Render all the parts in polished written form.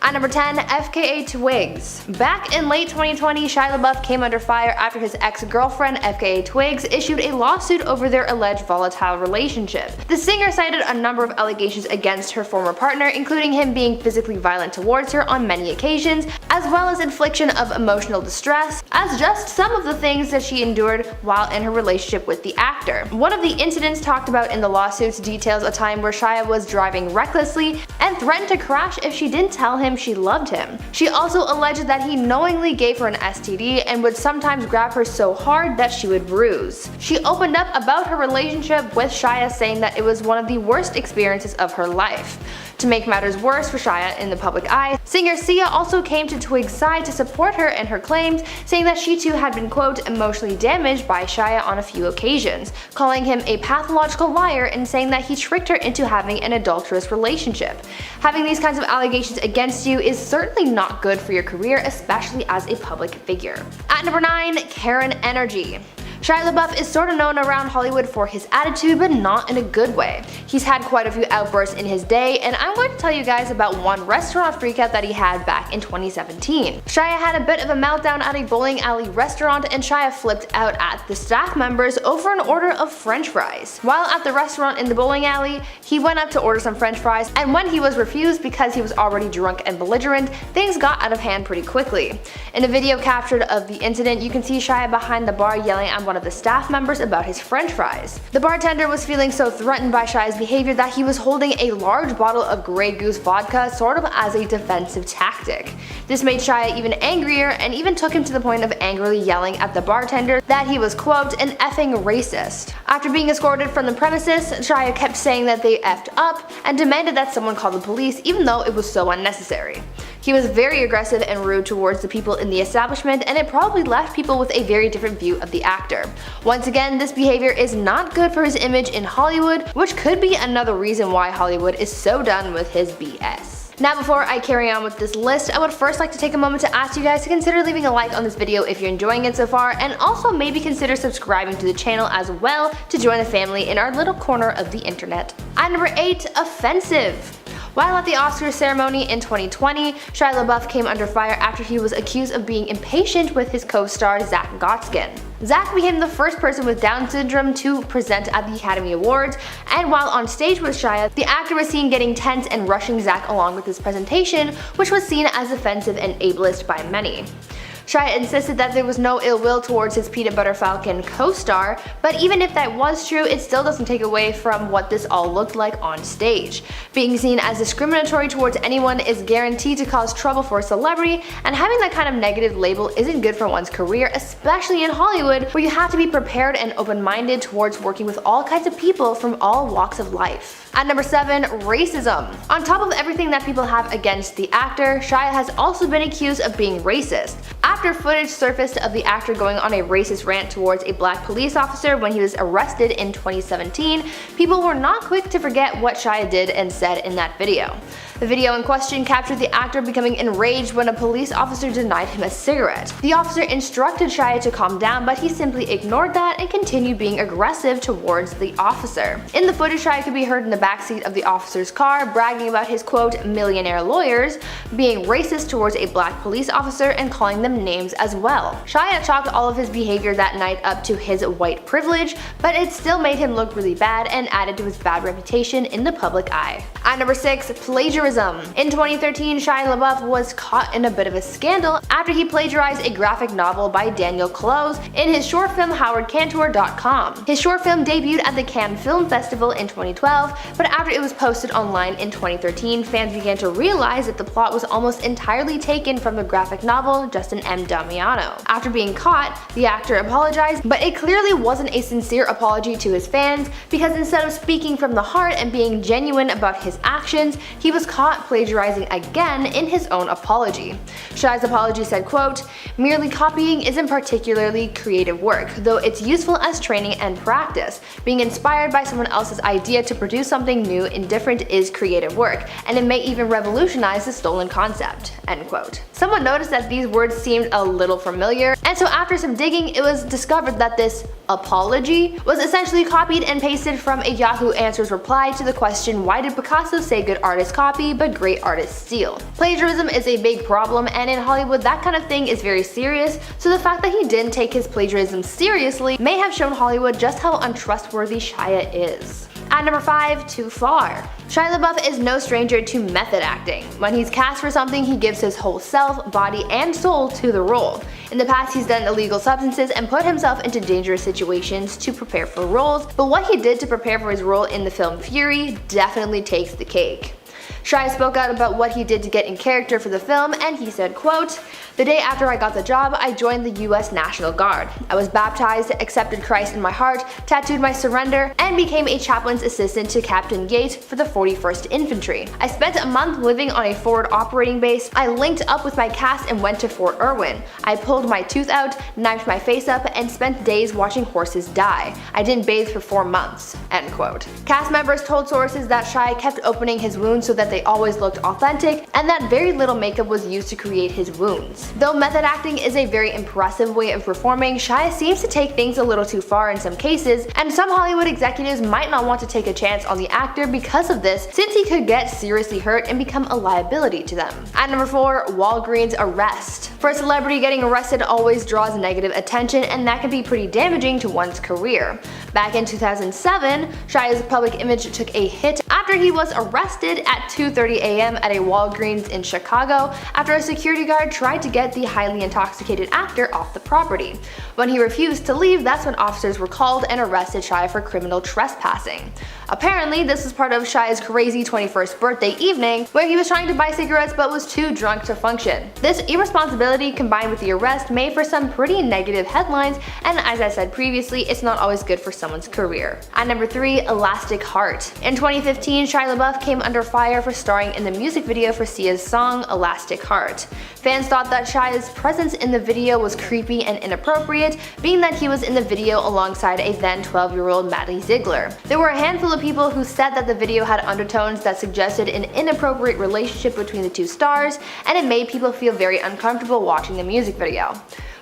At number 10, FKA Twigs. Back in late 2020, Shia LaBeouf came under fire after his ex-girlfriend FKA Twigs issued a lawsuit over their alleged volatile relationship. The singer cited a number of allegations against her former partner, including him being physically violent towards her on many occasions, as well as infliction of emotional distress, as just some of the things that she endured while in her relationship with the actor. One of the incidents talked about in the lawsuits details a time where Shia was driving recklessly and threatened to crash if she didn't tell him she loved him. She also alleged that he knowingly gave her an STD and would sometimes grab her so hard that she would bruise. She opened up about her relationship with Shia, saying that it was one of the worst experiences of her life. To make matters worse for Shia in the public eye, singer Shia also came to Twigs' side to support her in her claims, saying that she too had been, quote, emotionally damaged by Shia on a few occasions, calling him a pathological liar and saying that he tricked her into having an adulterous relationship. Having these kinds of allegations against you is certainly not good for your career, especially as a public figure. At number 9, Karen energy. Shia LaBeouf is sort of known around Hollywood for his attitude, but not in a good way. He's had quite a few outbursts in his day, and I'm going to tell you guys about one restaurant freakout that he had back in 2017. Shia had a bit of a meltdown at a bowling alley restaurant, and Shia flipped out at the staff members over an order of french fries. While at the restaurant in the bowling alley, he went up to order some french fries, and when he was refused because he was already drunk and belligerent, things got out of hand pretty quickly. In a video captured of the incident, you can see Shia behind the bar yelling at one of the staff members about his french fries. The bartender was feeling so threatened by Shia's behavior that he was holding a large bottle of Grey Goose vodka sort of as a defensive tactic. This made Shia even angrier and even took him to the point of angrily yelling at the bartender that he was, quote, an effing racist. After being escorted from the premises, Shia kept saying that they effed up and demanded that someone call the police, even though it was so unnecessary. He was very aggressive and rude towards the people in the establishment, and it probably left people with a very different view of the actor. Once again, this behavior is not good for his image in Hollywood, which could be another reason why Hollywood is so done with his BS. Now, before I carry on with this list, I would first like to take a moment to ask you guys to consider leaving a like on this video if you're enjoying it so far, and also maybe consider subscribing to the channel as well to join the family in our little corner of the internet. At number 8, offensive. While at the Oscars ceremony in 2020, Shia LaBeouf came under fire after he was accused of being impatient with his co-star Zach Gottskin. Zach became the first person with Down syndrome to present at the Academy Awards, and while on stage with Shia, the actor was seen getting tense and rushing Zach along with his presentation, which was seen as offensive and ableist by many. Shia insisted that there was no ill will towards his Peanut Butter Falcon co-star, but even if that was true, it still doesn't take away from what this all looked like on stage. Being seen as discriminatory towards anyone is guaranteed to cause trouble for a celebrity, and having that kind of negative label isn't good for one's career, especially in Hollywood, where you have to be prepared and open-minded towards working with all kinds of people from all walks of life. At number 7, racism. On top of everything that people have against the actor, Shia has also been accused of being racist. After footage surfaced of the actor going on a racist rant towards a black police officer when he was arrested in 2017, people were not quick to forget what Shia did and said in that video. The video in question captured the actor becoming enraged when a police officer denied him a cigarette. The officer instructed Shia to calm down, but he simply ignored that and continued being aggressive towards the officer. In the footage, Shia could be heard in the backseat of the officer's car bragging about his, quote, millionaire lawyers, being racist towards a black police officer and calling them names as well. Shia chalked all of his behavior that night up to his white privilege, but it still made him look really bad and added to his bad reputation in the public eye. At number 6, plagiarism. In 2013, Shia LaBeouf was caught in a bit of a scandal after he plagiarized a graphic novel by Daniel Clowes in his short film HowardCantor.com. His short film debuted at the Cannes Film Festival in 2012, but after it was posted online in 2013, fans began to realize that the plot was almost entirely taken from the graphic novel Justin M. Damiano. After being caught, the actor apologized, but it clearly wasn't a sincere apology to his fans, because instead of speaking from the heart and being genuine about his actions, he was caught plagiarizing again in his own apology. Shia's apology said, quote, merely copying isn't particularly creative work, though it's useful as training and practice. Being inspired by someone else's idea to produce something new and different is creative work, and it may even revolutionize the stolen concept, end quote. Someone noticed that these words seemed a little familiar, and so after some digging, it was discovered that this apology was essentially copied and pasted from a Yahoo Answers reply to the question, why did Picasso say good artists copy? copy, but great artists steal. Plagiarism is a big problem, and in Hollywood that kind of thing is very serious, so the fact that he didn't take his plagiarism seriously may have shown Hollywood just how untrustworthy Shia is. At number 5, Too Far. Shia LaBeouf is no stranger to method acting. When he's cast for something, he gives his whole self, body, and soul to the role. In the past, he's done illegal substances and put himself into dangerous situations to prepare for roles, but what he did to prepare for his role in the film Fury definitely takes the cake. Shia spoke out about what he did to get in character for the film, and he said, quote, "The day after I got the job, I joined the US National Guard. I was baptized, accepted Christ in my heart, tattooed my surrender, and became a chaplain's assistant to Captain Yates for the 41st Infantry. I spent a month living on a forward operating base. I linked up with my cast and went to Fort Irwin. I pulled my tooth out, knifed my face up, and spent days watching horses die. I didn't bathe for 4 months." End quote. Cast members told sources that Shia kept opening his wounds so that they always looked authentic, and that very little makeup was used to create his wounds. Though method acting is a very impressive way of performing, Shia seems to take things a little too far in some cases, and some Hollywood executives might not want to take a chance on the actor because of this, since he could get seriously hurt and become a liability to them. At number 4, Walgreens arrest. For a celebrity, getting arrested always draws negative attention, and that can be pretty damaging to one's career. Back in 2007, Shia's public image took a hit after he was arrested at 2:30 a.m. at a Walgreens in Chicago after a security guard tried to get the highly intoxicated actor off the property. When he refused to leave, that's when officers were called and arrested Shia for criminal trespassing. Apparently, this was part of Shia's crazy 21st birthday evening where he was trying to buy cigarettes but was too drunk to function. This irresponsibility combined with the arrest made for some pretty negative headlines, and as I said previously, it's not always good for someone's career. At number 3, Elastic Heart. In 2015, Shia LaBeouf came under fire for starring in the music video for Sia's song Elastic Heart. Fans thought that Shia's presence in the video was creepy and inappropriate, being that he was in the video alongside a then 12-year-old Maddie Ziegler. There were a handful of people who said that the video had undertones that suggested an inappropriate relationship between the two stars, and it made people feel very uncomfortable watching the music video.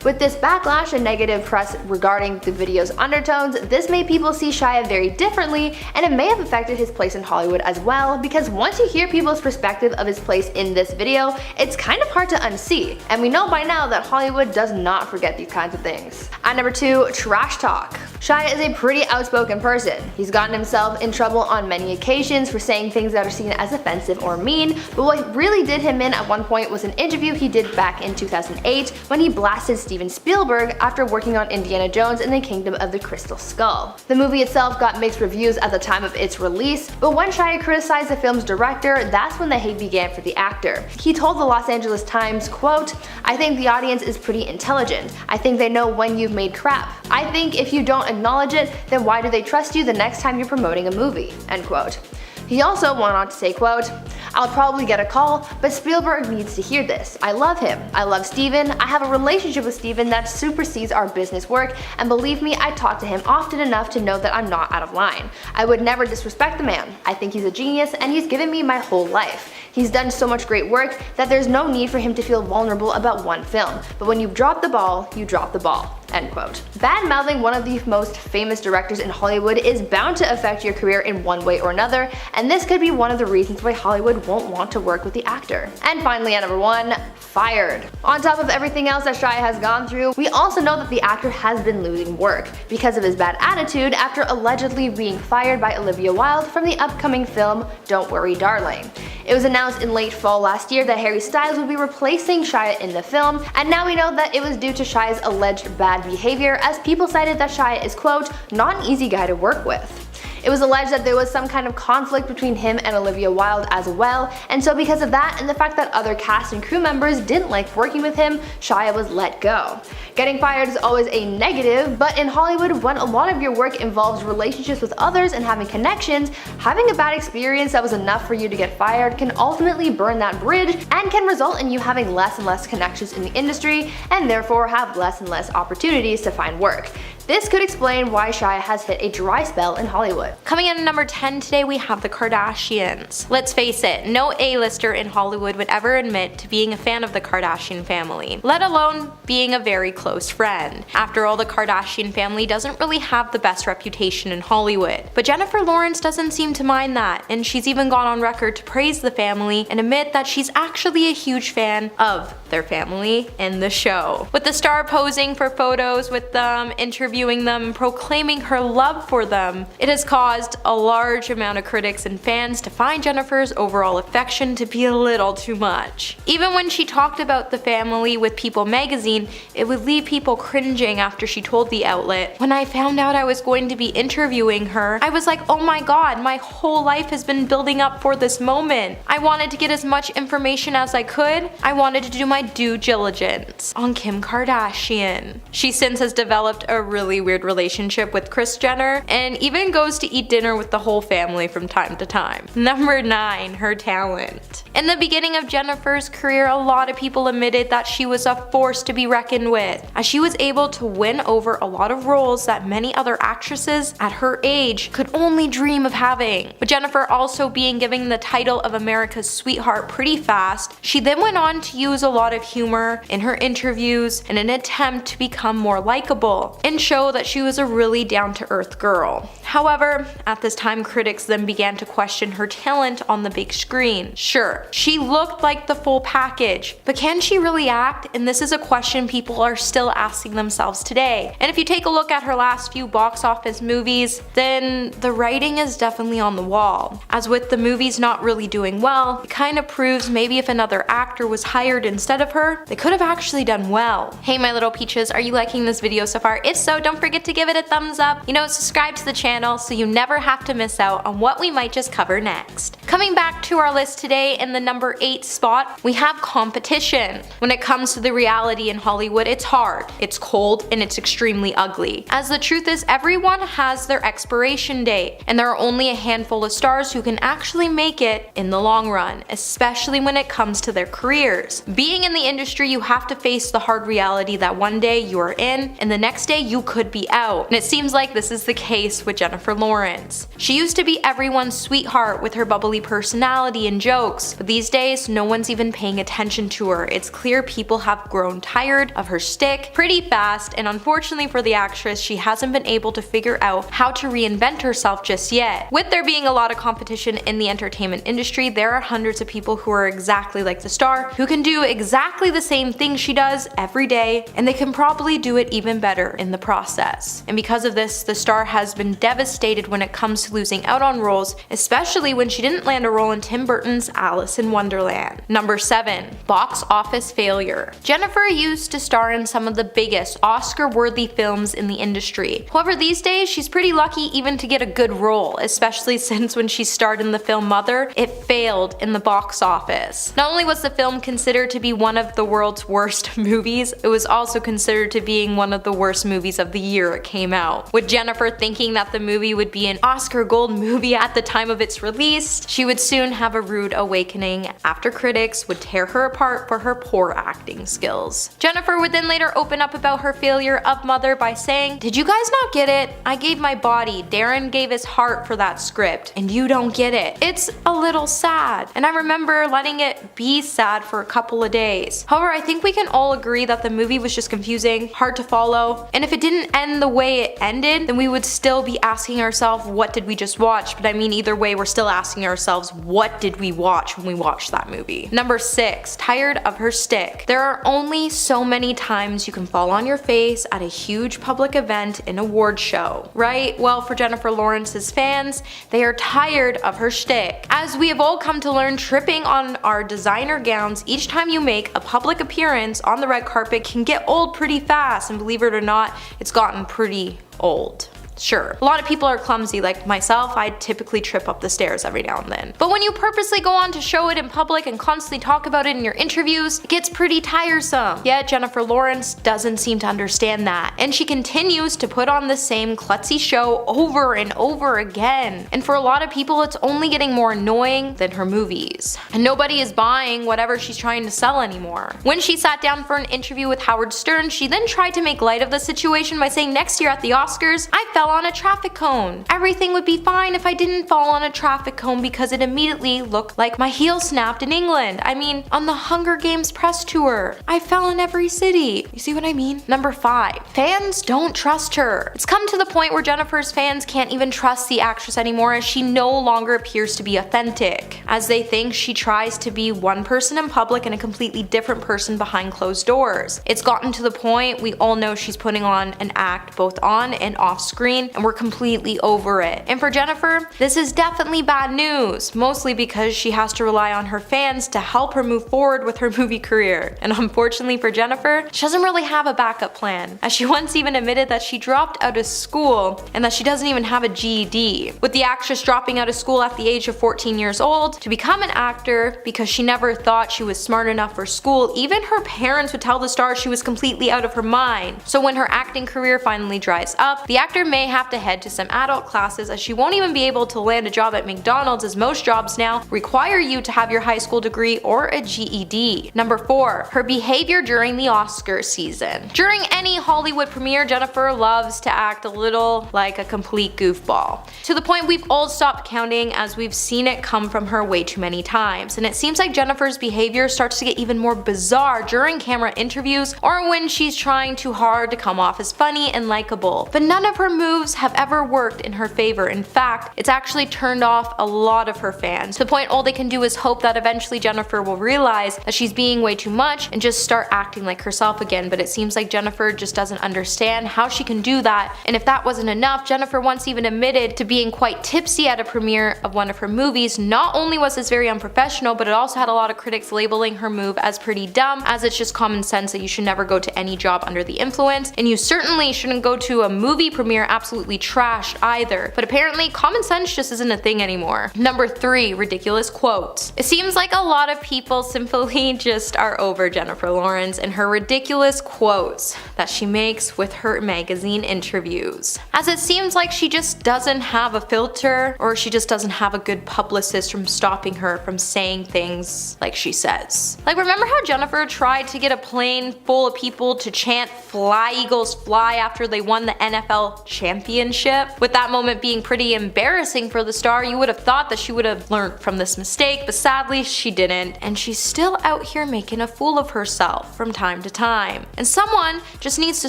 With this backlash and negative press regarding the video's undertones, this made people see Shia very differently, and it may have affected his place in Hollywood as well, because once you hear people's perspective of his place in this video, it's kind of hard to unsee, and we know by now that Hollywood does not forget these kinds of things. At number 2, Trash Talk. Shia is a pretty outspoken person. He's gotten himself in trouble on many occasions for saying things that are seen as offensive or mean, but what really did him in at one point was an interview he did back in 2008 when he blasted Steven Spielberg after working on Indiana Jones and the Kingdom of the Crystal Skull. The movie itself got mixed reviews at the time of its release, but when Shia criticized the film's director, that's when the hate began for the actor. He told the Los Angeles Times, quote, "I think the audience is pretty intelligent. I think they know when you've made crap. I think if you don't acknowledge it, then why do they trust you the next time you're promoting a movie?" End quote. He also went on to say, quote, "I'll probably get a call, but Spielberg needs to hear this. I love him. I love Steven. I have a relationship with Steven that supersedes our business work, and believe me, I talk to him often enough to know that I'm not out of line. I would never disrespect the man. I think he's a genius, and he's given me my whole life. He's done so much great work that there's no need for him to feel vulnerable about one film. But when you drop the ball, you drop the ball." End quote. Bad-mouthing one of the most famous directors in Hollywood is bound to affect your career in one way or another, and this could be one of the reasons why Hollywood won't want to work with the actor. And finally, at number 1, fired. On top of everything else that Shia has gone through, we also know that the actor has been losing work because of his bad attitude after allegedly being fired by Olivia Wilde from the upcoming film Don't Worry Darling. It was announced in late fall last year that Harry Styles would be replacing Shia in the film, and now we know that it was due to Shia's alleged bad behavior, as people cited that Shia is, quote, "not an easy guy to work with." It was alleged that there was some kind of conflict between him and Olivia Wilde as well, and so because of that and the fact that other cast and crew members didn't like working with him, Shia was let go. Getting fired is always a negative, but in Hollywood, when a lot of your work involves relationships with others and having connections, having a bad experience that was enough for you to get fired can ultimately burn that bridge and can result in you having less and less connections in the industry and therefore have less and less opportunities to find work. This could explain why Shia has hit a dry spell in Hollywood. Coming in at number 10 today, we have the Kardashians. Let's face it, no A-lister in Hollywood would ever admit to being a fan of the Kardashian family, let alone being a very close friend. After all, the Kardashian family doesn't really have the best reputation in Hollywood. But Jennifer Lawrence doesn't seem to mind that, and she's even gone on record to praise the family and admit that she's actually a huge fan of their family and the show. With the star posing for photos with them, interviewing them, and proclaiming her love for them, it has caused a large amount of critics and fans to find Jennifer's overall affection to be a little too much. Even when she talked about the family with People magazine, it would leave people cringing after she told the outlet, "When I found out I was going to be interviewing her, I was like, oh my god, my whole life has been building up for this moment. I wanted to get as much information as I could. I wanted to do my due diligence on Kim Kardashian." She since has developed a really weird relationship with Kris Jenner and even goes to eat dinner with the whole family from time to time. Number 9, her talent. In the beginning of Jennifer's career, a lot of people admitted that she was a force to be reckoned with, as she was able to win over a lot of roles that many other actresses at her age could only dream of having. With Jennifer also being given the title of America's sweetheart pretty fast, she then went on to use a lot of humor in her interviews in an attempt to become more likable and show that she was a really down-to-earth girl. However, at this time, critics then began to question her talent on the big screen. Sure, she looked like the full package, but can she really act? And this is a question people are still asking themselves today. And if you take a look at her last few box office movies, then the writing is definitely on the wall. As with the movies not really doing well, it kind of proves maybe if another actor was hired instead of her, they could have actually done well. Hey my little peaches, are you liking this video so far? If so, don't forget to give it a thumbs up. Subscribe to the channel so you never have to miss out on what we might just cover next. Coming back to our list today, in the number 8 spot, we have competition. When it comes to the reality in Hollywood, it's hard, it's cold, and it's extremely ugly. As the truth is, everyone has their expiration date, and there are only a handful of stars who can actually make it in the long run, especially when it comes to their careers. Being in the industry, you have to face the hard reality that one day you are in, and the next day you could be out. And it seems like this is the case with Jennifer Lawrence. She used to be everyone's sweetheart with her bubbly personality and jokes, but these days no one's even paying attention to her. It's clear people have grown tired of her shtick pretty fast, and unfortunately for the actress, she hasn't been able to figure out how to reinvent herself just yet. With there being a lot of competition in the entertainment industry, there are hundreds of people who are exactly like the star, who can do exactly the same thing she does every day, and they can probably do it even better in the process. And because of this, the star has been devastated when it comes to losing out on roles, especially when she didn't land a role in Tim Burton's Alice in Wonderland. Number 7. Box office failure. Jennifer used to star in some of the biggest Oscar-worthy films in the industry. However, these days she's pretty lucky even to get a good role, especially since when she starred in the film Mother, it failed in the box office. Not only was the film considered to be one of the world's worst movies, it was also considered to being one of the worst movies of the year it came out. With Jennifer thinking that the movie would be an Oscar gold movie at the time of its release, she would soon have a rude awakening after critics would tear her apart for her poor acting skills. Jennifer would then later open up about her failure of Mother by saying, "Did you guys not get it? I gave my body, Darren gave his heart for that script, and you don't get it. It's a little sad." And I remember letting it be sad for a couple of days. However, I think we can all agree that the movie was just confusing, hard to follow, and if it didn't end the way it ended, then we would still be asking ourselves, what did we just watch? But I mean, either way, we're still asking ourselves, what did we watch when we watched that movie? Number 6. Tired of her stick. There are only so many times you can fall on your face at a huge public event in an award show, right? Well, for Jennifer Lawrence's fans, they are tired of her shtick. As we have all come to learn, tripping on our designer gowns each time you make a public appearance on the red carpet can get old pretty fast, and believe it or not, it's gotten pretty old. Sure, a lot of people are clumsy, like myself. I typically trip up the stairs every now and then. But when you purposely go on to show it in public and constantly talk about it in your interviews, it gets pretty tiresome. Yet Jennifer Lawrence doesn't seem to understand that, and she continues to put on the same klutzy show over and over again. And for a lot of people, it's only getting more annoying than her movies. And nobody is buying whatever she's trying to sell anymore. When she sat down for an interview with Howard Stern, she then tried to make light of the situation by saying next year at the Oscars, I fell on a traffic cone. Everything would be fine if I didn't fall on a traffic cone because it immediately looked like my heel snapped in England. I mean, on the Hunger Games press tour, I fell in every city. You see what I mean? Number 5. Fans don't trust her. It's come to the point where Jennifer's fans can't even trust the actress anymore, as she no longer appears to be authentic, as they think she tries to be one person in public and a completely different person behind closed doors. It's gotten to the point we all know she's putting on an act both on and off screen, and we're completely over it. And for Jennifer, this is definitely bad news, mostly because she has to rely on her fans to help her move forward with her movie career. And unfortunately for Jennifer, she doesn't really have a backup plan, as she once even admitted that she dropped out of school and that she doesn't even have a GED. With the actress dropping out of school at the age of 14 years old to become an actor because she never thought she was smart enough for school, even her parents would tell the star she was completely out of her mind. So when her acting career finally dries up, the actor may have to head to some adult classes, as she won't even be able to land a job at McDonald's, as most jobs now require you to have your high school degree or a GED. Number 4. Her behavior during the Oscar season. During any Hollywood premiere, Jennifer loves to act a little like a complete goofball, to the point we've all stopped counting, as we've seen it come from her way too many times. And it seems like Jennifer's behavior starts to get even more bizarre during camera interviews or when she's trying too hard to come off as funny and likable. But none of her moves have ever worked in her favor. In fact, it's actually turned off a lot of her fans, to the point all they can do is hope that eventually Jennifer will realize that she's being way too much and just start acting like herself again. But it seems like Jennifer just doesn't understand how she can do that. And if that wasn't enough, Jennifer once even admitted to being quite tipsy at a premiere of one of her movies. Not only was this very unprofessional, but it also had a lot of critics labeling her move as pretty dumb, as it's just common sense that you should never go to any job under the influence, and you certainly shouldn't go to a movie premiere absolutely trashed either. But apparently common sense just isn't a thing anymore. Number 3. Ridiculous quotes. It seems like a lot of people simply just are over Jennifer Lawrence and her ridiculous quotes that she makes with her magazine interviews, as it seems like she just doesn't have a filter, or she just doesn't have a good publicist from stopping her from saying things like she says. Like, remember how Jennifer tried to get a plane full of people to chant "Fly Eagles Fly" after they won the NFL championship? With that moment being pretty embarrassing for the star, you would have thought that she would have learned from this mistake, but sadly she didn't, and she's still out here making a fool of herself from time to time. And someone just needs to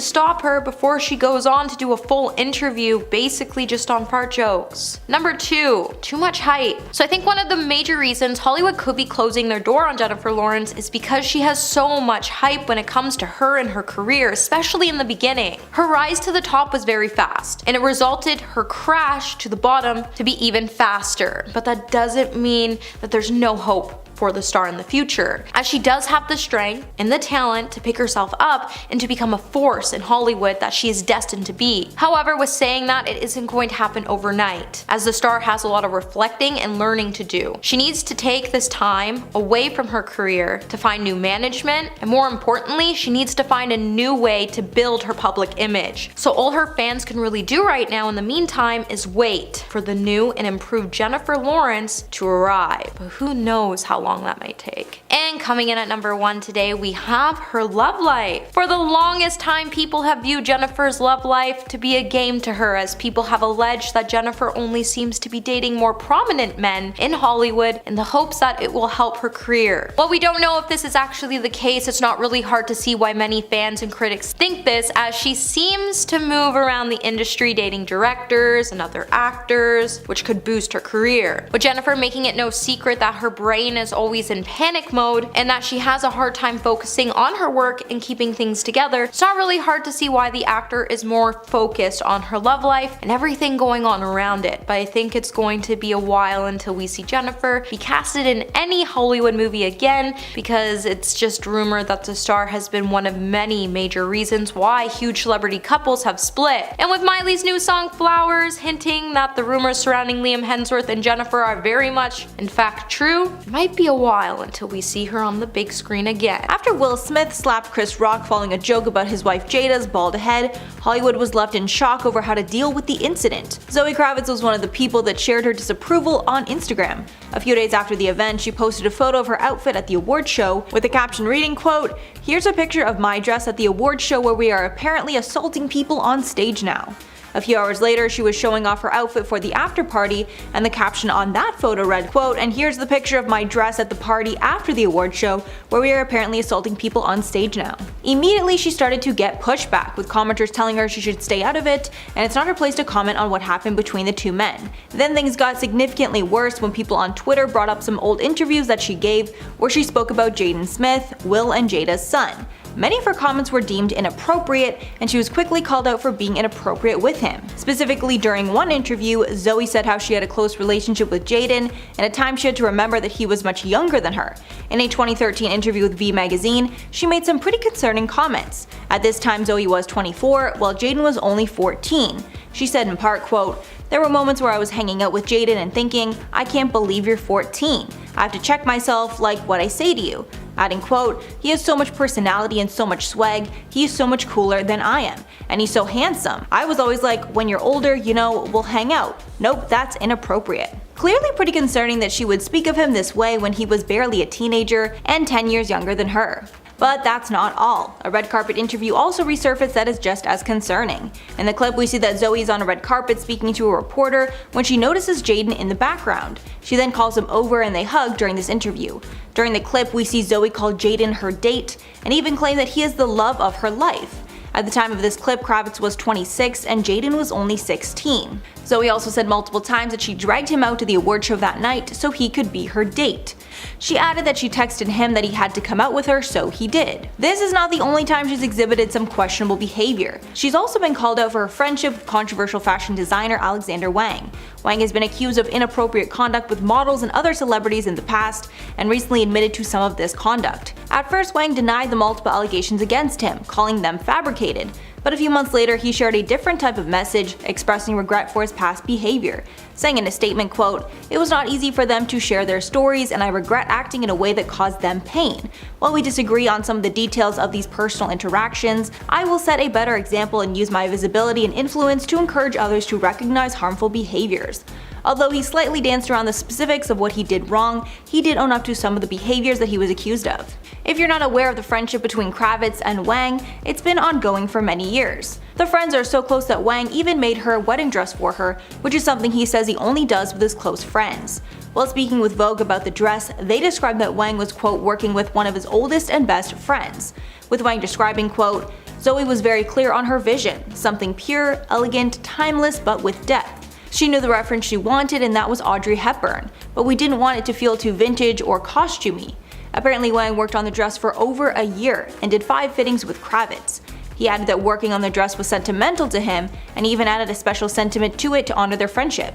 stop her before she goes on to do a full interview basically just on fart jokes. Number 2. Too much hype. So I think one of the major reasons Hollywood could be closing their door on Jennifer Lawrence is because she has so much hype when it comes to her and her career, especially in the beginning. Her rise to the top was very fast, and it resulted her crash to the bottom to be even faster. But that doesn't mean that there's no hope for the star in the future, as she does have the strength and the talent to pick herself up and to become a force in Hollywood that she is destined to be. However, with saying that, it isn't going to happen overnight, as the star has a lot of reflecting and learning to do. She needs to take this time away from her career to find new management, and more importantly, she needs to find a new way to build her public image. So all her fans can really do right now in the meantime is wait for the new and improved Jennifer Lawrence to arrive. But who knows how long that might take. And coming in at number 1 today, we have her love life. For the longest time, people have viewed Jennifer's love life to be a game to her, as people have alleged that Jennifer only seems to be dating more prominent men in Hollywood in the hopes that it will help her career. While we don't know if this is actually the case, it's not really hard to see why many fans and critics think this, as she seems to move around the industry dating directors and other actors, which could boost her career. With Jennifer making it no secret that her brain is always in panic mode and that she has a hard time focusing on her work and keeping things together, it's not really hard to see why the actor is more focused on her love life and everything going on around it. But I think it's going to be a while until we see Jennifer be casted in any Hollywood movie again, because it's just rumored that the star has been one of many major reasons why huge celebrity couples have split. And with Miley's new song Flowers hinting that the rumors surrounding Liam Hemsworth and Jennifer are very much, in fact, true, it might be a while until we see her on the big screen again. After Will Smith slapped Chris Rock following a joke about his wife Jada's bald head, Hollywood was left in shock over how to deal with the incident. Zoe Kravitz was one of the people that shared her disapproval on Instagram. A few days after the event, she posted a photo of her outfit at the awards show with a caption reading, quote, "Here's a picture of my dress at the awards show where we are apparently assaulting people on stage now." A few hours later, she was showing off her outfit for the after party, and the caption on that photo read, quote, "And here's the picture of my dress at the party after the award show, where we are apparently assaulting people on stage now." Immediately, she started to get pushback, with commenters telling her she should stay out of it, and it's not her place to comment on what happened between the two men. Then things got significantly worse when people on Twitter brought up some old interviews that she gave, where she spoke about Jaden Smith, Will and Jada's son. Many of her comments were deemed inappropriate, and she was quickly called out for being inappropriate with him. Specifically, during one interview, Zoe said how she had a close relationship with Jaden, and at times she had to remember that he was much younger than her. In a 2013 interview with V Magazine, she made some pretty concerning comments. At this time, Zoe was 24, while Jaden was only 14. She said in part, quote, "There were moments where I was hanging out with Jaden and thinking, I can't believe you're 14. I have to check myself, like what I say to you." Adding, quote, "He has so much personality and so much swag, he is so much cooler than I am. And he's so handsome. I was always like, when you're older, you know, we'll hang out. Nope, that's inappropriate." Clearly pretty concerning that she would speak of him this way when he was barely a teenager and 10 years younger than her. But that's not all. A red carpet interview also resurfaced that is just as concerning. In the clip, we see that Zoe is on a red carpet speaking to a reporter when she notices Jaden in the background. She then calls him over and they hug during this interview. During the clip, we see Zoe call Jaden her date and even claim that he is the love of her life. At the time of this clip, Kravitz was 26 and Jaden was only 16. Zoe also said multiple times that she dragged him out to the award show that night so he could be her date. She added that she texted him that he had to come out with her, so he did. This is not the only time she's exhibited some questionable behavior. She's also been called out for her friendship with controversial fashion designer Alexander Wang. Wang has been accused of inappropriate conduct with models and other celebrities in the past, and recently admitted to some of this conduct. At first, Wang denied the multiple allegations against him, calling them fabricated. But a few months later, he shared a different type of message, expressing regret for his past behavior, saying in a statement, quote, "It was not easy for them to share their stories, and I regret acting in a way that caused them pain. While we disagree on some of the details of these personal interactions, I will set a better example and use my visibility and influence to encourage others to recognize harmful behaviors." Although he slightly danced around the specifics of what he did wrong, he did own up to some of the behaviors that he was accused of. If you're not aware of the friendship between Kravitz and Wang, it's been ongoing for many years. The friends are so close that Wang even made her a wedding dress for her, which is something he says he only does with his close friends. While speaking with Vogue about the dress, they described that Wang was, quote, working with one of his oldest and best friends, with Wang describing, quote, "Zoe was very clear on her vision, something pure, elegant, timeless, but with depth. She knew the reference she wanted, and that was Audrey Hepburn, but we didn't want it to feel too vintage or costumey." Apparently, Wang worked on the dress for over a year and did 5 fittings with Kravitz. He added that working on the dress was sentimental to him, and even added a special sentiment to it to honor their friendship.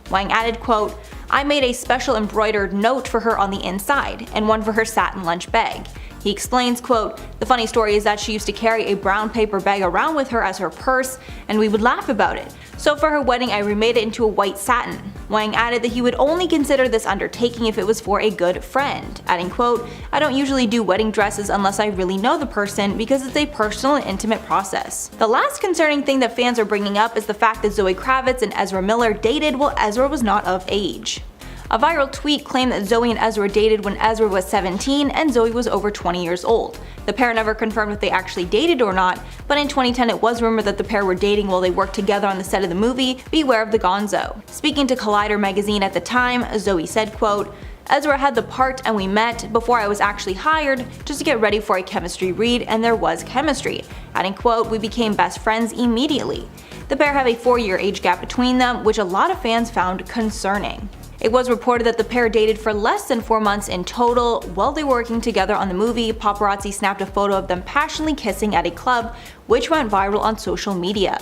Wang added, quote, "I made a special embroidered note for her on the inside, and one for her satin lunch bag." He explains, quote, "The funny story is that she used to carry a brown paper bag around with her as her purse, and we would laugh about it. So for her wedding, I remade it into a white satin." Wang added that he would only consider this undertaking if it was for a good friend, adding, quote, "I don't usually do wedding dresses unless I really know the person because it's a personal and intimate process." The last concerning thing that fans are bringing up is the fact that Zoe Kravitz and Ezra Miller dated while Ezra was not of age. A viral tweet claimed that Zoe and Ezra dated when Ezra was 17 and Zoe was over 20 years old. The pair never confirmed if they actually dated or not, but in 2010 it was rumored that the pair were dating while they worked together on the set of the movie Beware of the Gonzo. Speaking to Collider magazine at the time, Zoe said, quote, "Ezra had the part and we met before I was actually hired just to get ready for a chemistry read, and there was chemistry." Adding, quote, "We became best friends immediately." The pair have a 4-year age gap between them, which a lot of fans found concerning. It was reported that the pair dated for less than 4 months in total. While they were working together on the movie, paparazzi snapped a photo of them passionately kissing at a club, which went viral on social media.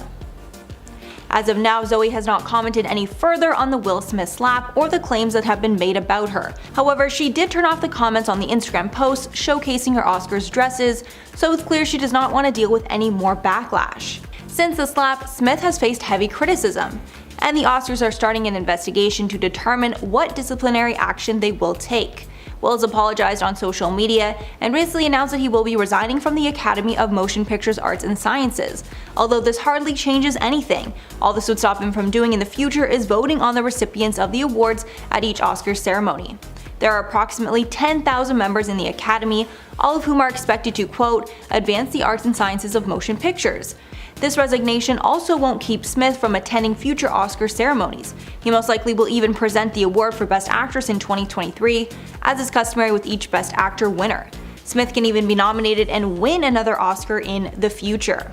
As of now, Zoe has not commented any further on the Will Smith slap or the claims that have been made about her. However, she did turn off the comments on the Instagram post showcasing her Oscars dresses, so it's clear she does not want to deal with any more backlash. Since the slap, Smith has faced heavy criticism, and the Oscars are starting an investigation to determine what disciplinary action they will take. Will has apologized on social media and recently announced that he will be resigning from the Academy of Motion Pictures Arts and Sciences. Although this hardly changes anything, all this would stop him from doing in the future is voting on the recipients of the awards at each Oscars ceremony. There are approximately 10,000 members in the Academy, all of whom are expected to, quote, advance the arts and sciences of motion pictures. This resignation also won't keep Smith from attending future Oscar ceremonies. He most likely will even present the award for Best Actress in 2023, as is customary with each Best Actor winner. Smith can even be nominated and win another Oscar in the future.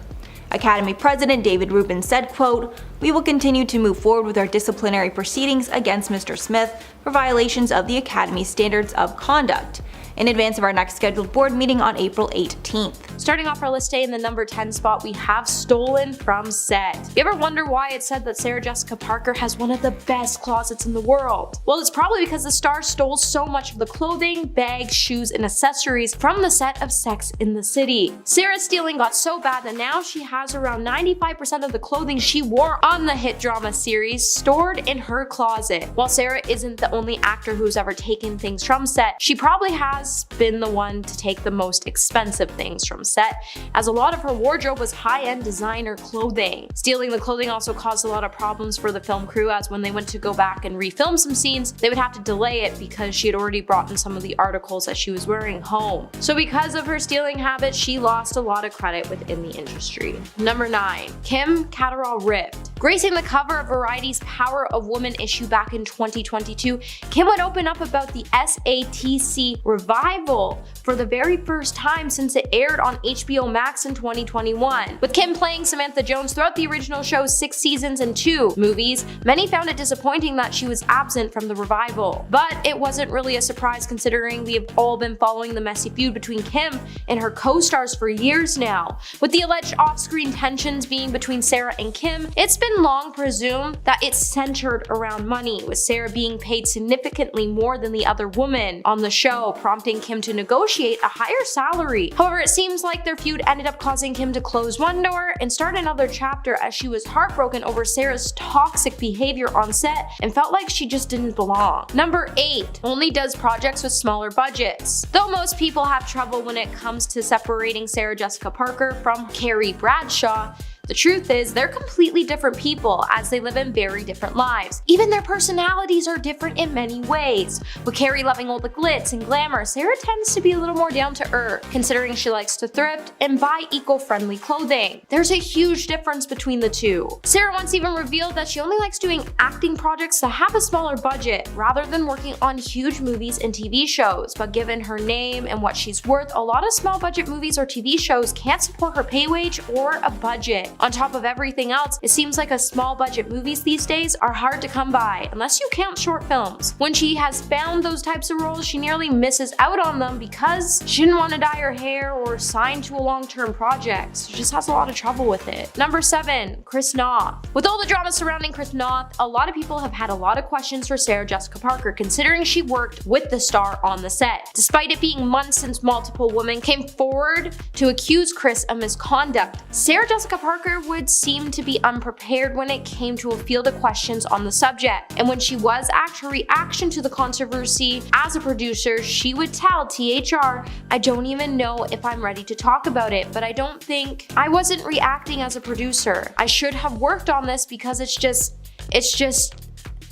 Academy President David Rubin said, quote, we will continue to move forward with our disciplinary proceedings against Mr. Smith for violations of the Academy's standards of conduct, in advance of our next scheduled board meeting on April 18th. Starting off our list today in the number 10 spot, we have Stolen from Set. You ever wonder why it's said that Sarah Jessica Parker has one of the best closets in the world? Well, it's probably because the star stole so much of the clothing, bags, shoes, and accessories from the set of Sex in the City. Sarah's stealing got so bad that now she has around 95% of the clothing she wore on the hit drama series stored in her closet. While Sarah isn't the only actor who's ever taken things from set, she probably has been the one to take the most expensive things from set, as a lot of her wardrobe was high-end designer clothing. Stealing the clothing also caused a lot of problems for the film crew, as when they went to go back and refilm some scenes, they would have to delay it because she had already brought in some of the articles that she was wearing home. So because of her stealing habits, she lost a lot of credit within the industry. Number 9. Kim Cattrall ripped. Gracing the cover of Variety's Power of Woman issue back in 2022, Kim would open up about the SATC revival for the very first time since it aired on HBO Max in 2021. With Kim playing Samantha Jones throughout the original show's 6 seasons and 2 movies, many found it disappointing that she was absent from the revival. But it wasn't really a surprise considering we have all been following the messy feud between Kim and her co-stars for years now. With the alleged off-screen tensions being between Sarah and Kim, it's been long presumed that it's centered around money, with Sarah being paid significantly more than the other woman on the show, prompting Kim to negotiate a higher salary. However, it seems like their feud ended up causing Kim to close one door and start another chapter, as she was heartbroken over Sarah's toxic behavior on set and felt like she just didn't belong. Number 8. Only does projects with smaller budgets. Though most people have trouble when it comes to separating Sarah Jessica Parker from Carrie Bradshaw, the truth is, they're completely different people, as they live in very different lives. Even their personalities are different in many ways. With Carrie loving all the glitz and glamour, Sarah tends to be a little more down to earth, considering she likes to thrift and buy eco-friendly clothing. There's a huge difference between the two. Sarah once even revealed that she only likes doing acting projects that have a smaller budget, rather than working on huge movies and TV shows. But given her name and what she's worth, a lot of small budget movies or TV shows can't support her pay wage or a budget. On top of everything else, it seems like small budget movies these days are hard to come by, unless you count short films. When she has found those types of roles, she nearly misses out on them because she didn't want to dye her hair or sign to a long-term project. She just has a lot of trouble with it. Number 7. Chris Noth. With all the drama surrounding Chris Noth, a lot of people have had a lot of questions for Sarah Jessica Parker, considering she worked with the star on the set. Despite it being months since multiple women came forward to accuse Chris of misconduct, Sarah Jessica Parker would seem to be unprepared when it came to a field of questions on the subject. And when she was asked her reaction to the controversy as a producer, she would tell THR, I don't even know if I'm ready to talk about it, but I wasn't reacting as a producer. I should have worked on this because it's just.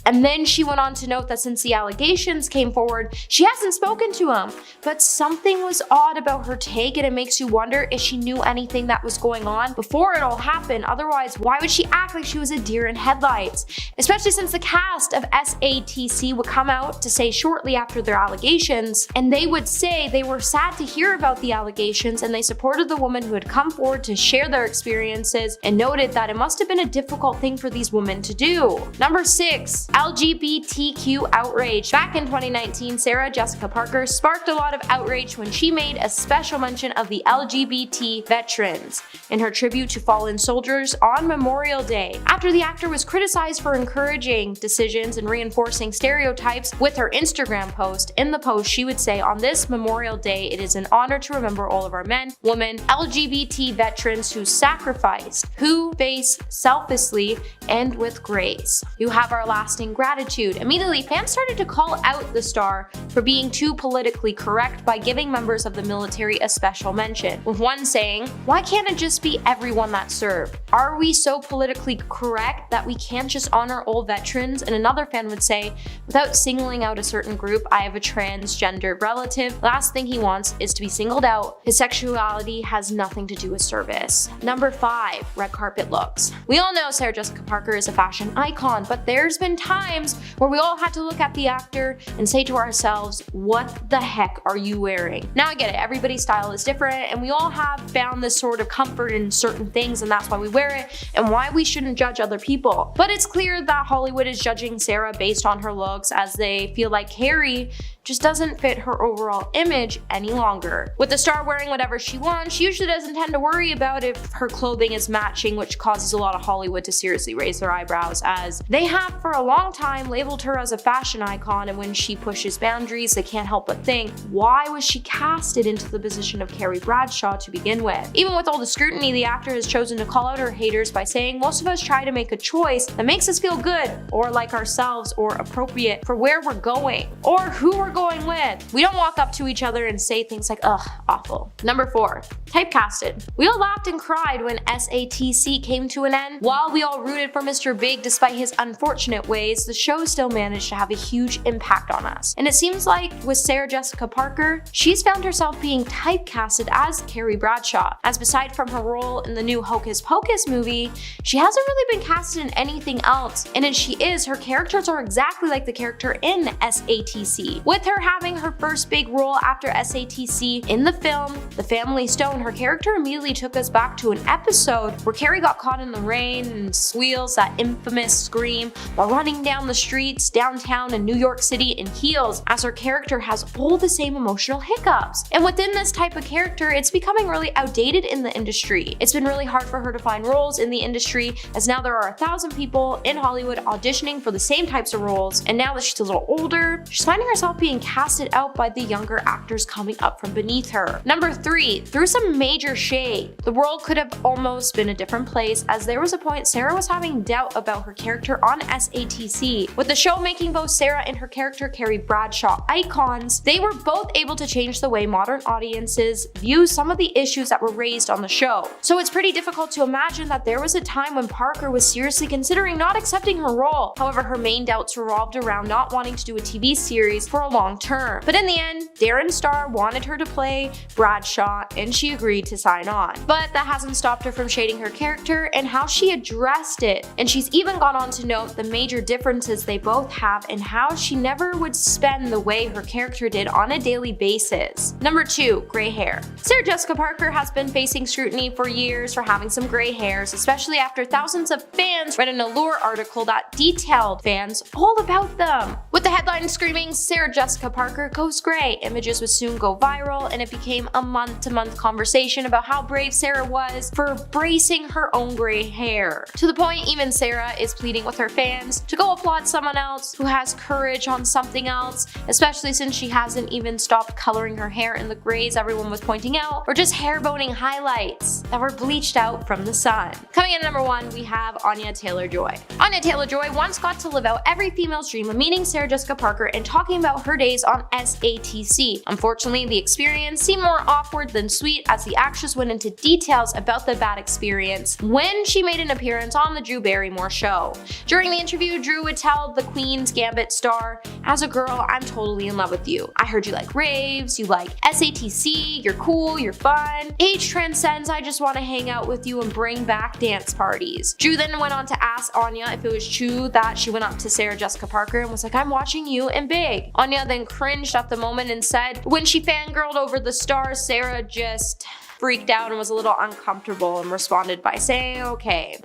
And then she went on to note that since the allegations came forward, she hasn't spoken to him. But something was odd about her take, and it makes you wonder if she knew anything that was going on before it all happened. Otherwise, why would she act like she was a deer in headlights? Especially since the cast of SATC would come out to say shortly after their allegations, and they would say they were sad to hear about the allegations, and they supported the woman who had come forward to share their experiences, and noted that it must have been a difficult thing for these women to do. Number 6. LGBTQ outrage. Back in 2019, Sarah Jessica Parker sparked a lot of outrage when she made a special mention of the LGBT veterans in her tribute to fallen soldiers on Memorial Day. After the actor was criticized for encouraging decisions and reinforcing stereotypes with her Instagram post, in the post she would say, "On this Memorial Day, it is an honor to remember all of our men, women, LGBT veterans who sacrificed, who face selflessly and with grace. You have our lasting gratitude." Immediately, fans started to call out the star for being too politically correct by giving members of the military a special mention, with one saying, "Why can't it just be everyone that served? Are we so politically correct that we can't just honor all veterans?" And another fan would say, "Without singling out a certain group, I have a transgender relative. Last thing he wants is to be singled out. His sexuality has nothing to do with service." Number 5, red carpet looks. We all know Sarah Jessica Parker is a fashion icon, but there's been times where we all had to look at the actor and say to ourselves, what the heck are you wearing? Now I get it, everybody's style is different, and we all have found this sort of comfort in certain things, and that's why we wear it, and why we shouldn't judge other people. But it's clear that Hollywood is judging Sarah based on her looks, as they feel like Carrie just doesn't fit her overall image any longer. With the star wearing whatever she wants, she usually doesn't tend to worry about if her clothing is matching, which causes a lot of Hollywood to seriously raise their eyebrows, as they have for a long time labeled her as a fashion icon, and when she pushes boundaries, they can't help but think, why was she casted into the position of Carrie Bradshaw to begin with? Even with all the scrutiny, the actor has chosen to call out her haters by saying, "Most of us try to make a choice that makes us feel good, or like ourselves, or appropriate for where we're going, or who we're going with. We don't walk up to each other and say things like, ugh, awful." Number 4, typecasted. We all laughed and cried when SATC came to an end. While we all rooted for Mr. Big despite his unfortunate ways, the show still managed to have a huge impact on us. And it seems like with Sarah Jessica Parker, she's found herself being typecasted as Carrie Bradshaw, as beside from her role in the new Hocus Pocus movie, she hasn't really been casted in anything else. And as she is, her characters are exactly like the character in SATC. With her having her first big role after SATC in the film The Family Stone, her character immediately took us back to an episode where Carrie got caught in the rain and squeals that infamous scream while running down the streets downtown in New York City in heels, as her character has all the same emotional hiccups. And within this type of character, it's becoming really outdated in the industry. It's been really hard for her to find roles in the industry, as now there are 1,000 people in Hollywood auditioning for the same types of roles, and now that she's a little older, she's finding herself being casted out by the younger actors coming up from beneath her. Number 3, through some major shade. The world could have almost been a different place, as there was a point Sarah was having doubt about her character on SATC. With the show making both Sarah and her character Carrie Bradshaw icons, they were both able to change the way modern audiences view some of the issues that were raised on the show. So it's pretty difficult to imagine that there was a time when Parker was seriously considering not accepting her role. However, her main doubts revolved around not wanting to do a TV series for a long term. But in the end, Darren Star wanted her to play Bradshaw, and she agreed to sign on. But that hasn't stopped her from shading her character and how she addressed it. And she's even gone on to note the major differences they both have and how she never would spend the way her character did on a daily basis. Number 2, gray hair. Sarah Jessica Parker has been facing scrutiny for years for having some gray hairs, especially after thousands of fans read an Allure article that detailed fans all about them. With the headline screaming, "Sarah Jessica Parker goes gray," images would soon go viral, and it became a month-to-month conversation about how brave Sarah was for embracing her own gray hair. To the point even Sarah is pleading with her fans to go applaud someone else who has courage on something else, especially since she hasn't even stopped coloring her hair in the grays everyone was pointing out, or just hair boning highlights that were bleached out from the sun. Coming in at number 1, we have Anya Taylor-Joy. Anya Taylor-Joy once got to live out every female's dream of meeting Sarah Jessica Parker and talking about her days on SATC. Unfortunately, the experience seemed more awkward than sweet, as the actress went into details about the bad experience when she made an appearance on the Drew Barrymore show. During the interview, Drew would tell the Queen's Gambit star, "As a girl, I'm totally in love with you. I heard you like raves, you like SATC, you're cool, you're fun. Age transcends, I just want to hang out with you and bring back dance parties." Drew then went on to ask Anya if it was true that she went up to Sarah Jessica Parker and was like, "I'm watching you in Big." Anya then cringed at the moment and said when she fangirled over the star, Sarah just freaked out and was a little uncomfortable and responded by saying, okay,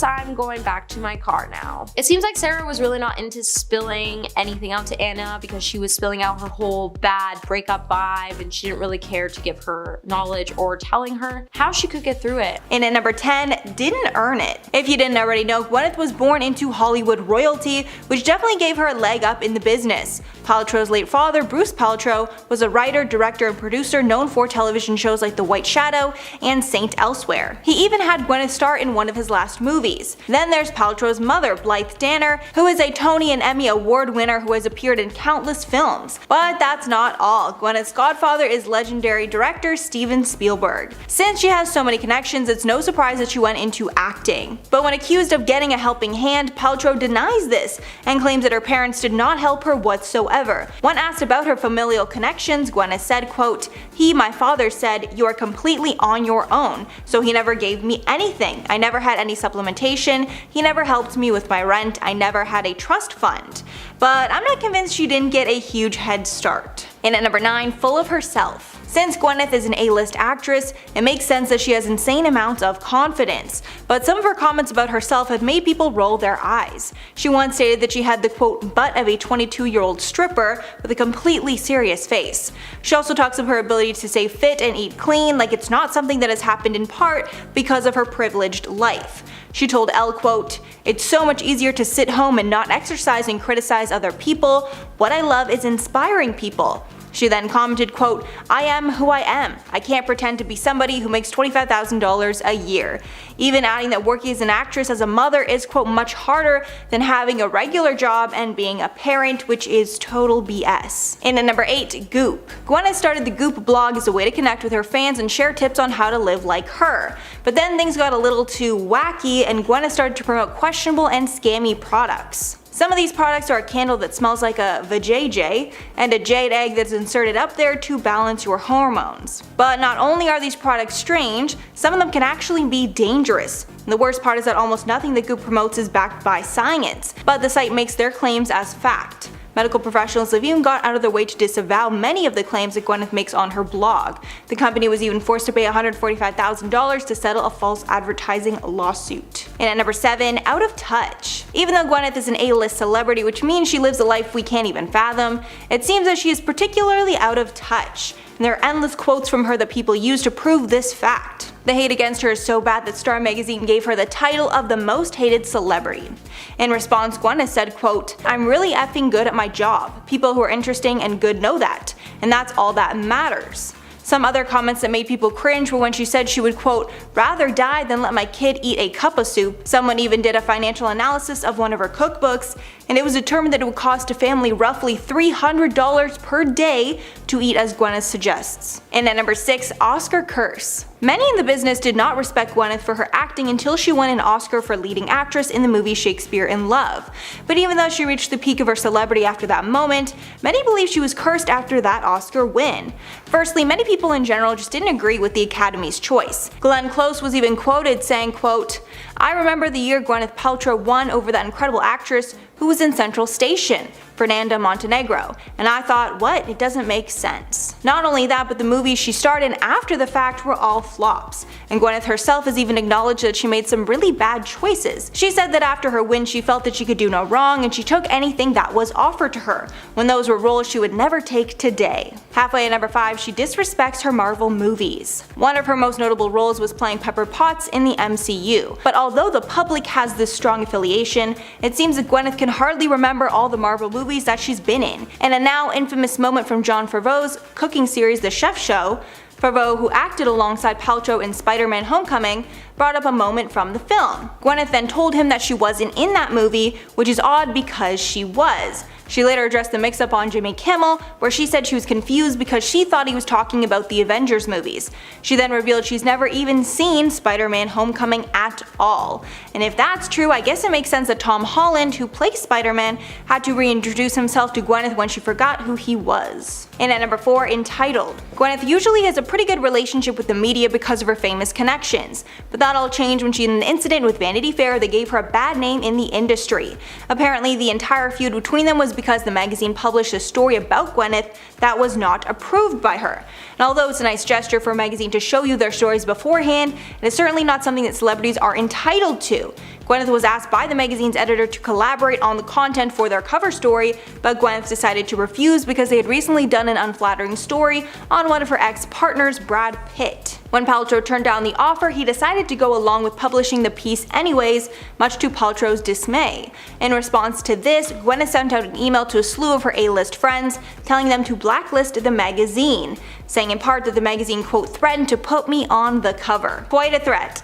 I'm going back to my car now. It seems like Sarah was really not into spilling anything out to Anna because she was spilling out her whole bad breakup vibe and she didn't really care to give her knowledge or telling her how she could get through it. And at number 10, didn't earn it. If you didn't already know, Gwyneth was born into Hollywood royalty, which definitely gave her a leg up in the business. Paltrow's late father, Bruce Paltrow, was a writer, director, and producer known for television shows like The White Shadow and Saint Elsewhere. He even had Gwyneth star in one of his last movies. Then there's Paltrow's mother, Blythe Danner, who is a Tony and Emmy Award winner who has appeared in countless films. But that's not all. Gwyneth's godfather is legendary director Steven Spielberg. Since she has so many connections, it's no surprise that she went into acting. But when accused of getting a helping hand, Paltrow denies this and claims that her parents did not help her whatsoever. When asked about her familial connections, Gwyneth said, quote, my father said, you are completely on your own, so he never gave me anything. I never had any supplementation, he never helped me with my rent, I never had a trust fund. But I'm not convinced she didn't get a huge head start. And at number 9, full of herself. Since Gwyneth is an A-list actress, it makes sense that she has insane amounts of confidence, but some of her comments about herself have made people roll their eyes. She once stated that she had the quote butt of a 22-year-old stripper with a completely serious face. She also talks of her ability to stay fit and eat clean like it's not something that has happened in part because of her privileged life. She told Elle, quote, it's so much easier to sit home and not exercise and criticize other people. What I love is inspiring people. She then commented, quote, I am who I am. I can't pretend to be somebody who makes $25,000 a year. Even adding that working as an actress as a mother is, quote, much harder than having a regular job and being a parent, which is total BS. And at number 8, Goop. Gwyneth started the Goop blog as a way to connect with her fans and share tips on how to live like her. But then things got a little too wacky and Gwyneth started to promote questionable and scammy products. Some of these products are a candle that smells like a vajayjay and a jade egg that's inserted up there to balance your hormones. But not only are these products strange, some of them can actually be dangerous. And the worst part is that almost nothing that Goop promotes is backed by science, but the site makes their claims as fact. Medical professionals have even gone out of their way to disavow many of the claims that Gwyneth makes on her blog. The company was even forced to pay $145,000 to settle a false advertising lawsuit. And at number 7, out of touch. Even though Gwyneth is an A-list celebrity, which means she lives a life we can't even fathom, it seems that she is particularly out of touch. And there are endless quotes from her that people use to prove this fact. The hate against her is so bad that Star magazine gave her the title of the most hated celebrity. In response, Gwyneth said, quote, I'm really effing good at my job. People who are interesting and good know that, and that's all that matters. Some other comments that made people cringe were when she said she would, quote, rather die than let my kid eat a cup of soup. Someone even did a financial analysis of one of her cookbooks, and it was determined that it would cost a family roughly $300 per day to eat as Gwyneth suggests. And at number 6, Oscar curse. Many in the business did not respect Gwyneth for her acting until she won an Oscar for leading actress in the movie Shakespeare in Love. But even though she reached the peak of her celebrity after that moment, many believe she was cursed after that Oscar win. Firstly, many people in general just didn't agree with the Academy's choice. Glenn Close was even quoted saying, quote, I remember the year Gwyneth Paltrow won over that incredible actress who was in Central Station, Fernanda Montenegro, and I thought, what? It doesn't make sense. Not only that, but the movies she starred in after the fact were all flops, and Gwyneth herself has even acknowledged that she made some really bad choices. She said that after her win she felt that she could do no wrong and she took anything that was offered to her, when those were roles she would never take today. Halfway at number 5, she disrespects her Marvel movies. One of her most notable roles was playing Pepper Potts in the MCU, but although the public has this strong affiliation, it seems that Gwyneth can hardly remember all the Marvel movies that she's been in. And a now infamous moment from Jon Favreau's cooking series The Chef Show, Favreau, who acted alongside Paltrow in Spider-Man Homecoming, brought up a moment from the film. Gwyneth then told him that she wasn't in that movie, which is odd because she was. She later addressed the mix-up on Jimmy Kimmel, where she said she was confused because she thought he was talking about the Avengers movies. She then revealed she's never even seen Spider-Man Homecoming at all. And if that's true, I guess it makes sense that Tom Holland, who plays Spider-Man, had to reintroduce himself to Gwyneth when she forgot who he was. And at number 4, entitled. Gwyneth usually has a pretty good relationship with the media because of her famous connections, but that all changed when she had an incident with Vanity Fair that gave her a bad name in the industry. Apparently, the entire feud between them was because the magazine published a story about Gwyneth that was not approved by her. And And although it's a nice gesture for a magazine to show you their stories beforehand, it is certainly not something that celebrities are entitled to. Gwyneth was asked by the magazine's editor to collaborate on the content for their cover story, but Gwyneth decided to refuse because they had recently done an unflattering story on one of her ex-partners, Brad Pitt. When Paltrow turned down the offer, he decided to go along with publishing the piece anyways, much to Paltrow's dismay. In response to this, Gwyneth sent out an email to a slew of her A-list friends, telling them to blacklist the magazine, saying in part that the magazine quote threatened to put me on the cover. Quite a threat.